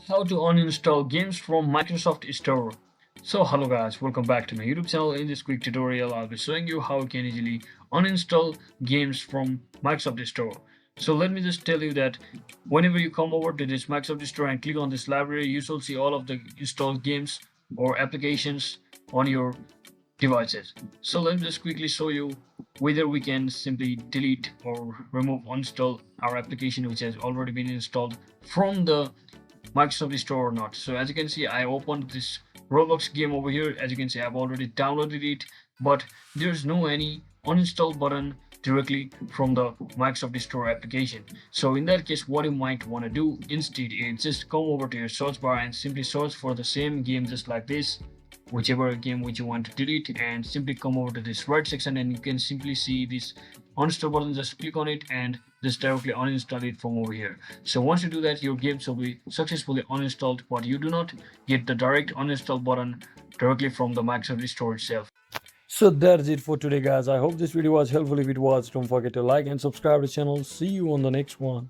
How to uninstall games from Microsoft Store. So hello guys, welcome back to my YouTube channel. In this quick tutorial, I'll be showing you how you can easily uninstall games from Microsoft Store. So let me just tell you that whenever you come over to this Microsoft Store and click on this library, you shall see all of the installed games or applications on your devices. So let me just quickly show you whether we can simply delete or remove uninstall our application which has already been installed from the Microsoft Store or not. So as you can see, I opened this Roblox game over here. As you can see, I've already downloaded it, but there's no any uninstall button directly from the Microsoft Store application. So in that case, what you might want to do instead is just come over to your search bar and simply search for the same game just like this, whichever game which you want to delete, and simply come over to this right section and you can simply see this uninstall button. Just click on it and just directly uninstall it from over here. So once you do that, your games will be successfully uninstalled, but you do not get the direct uninstall button directly from the Microsoft Store itself. So that's it for today, guys. I hope this video was helpful. If it was, don't forget to like and subscribe to the channel. See you on the next one.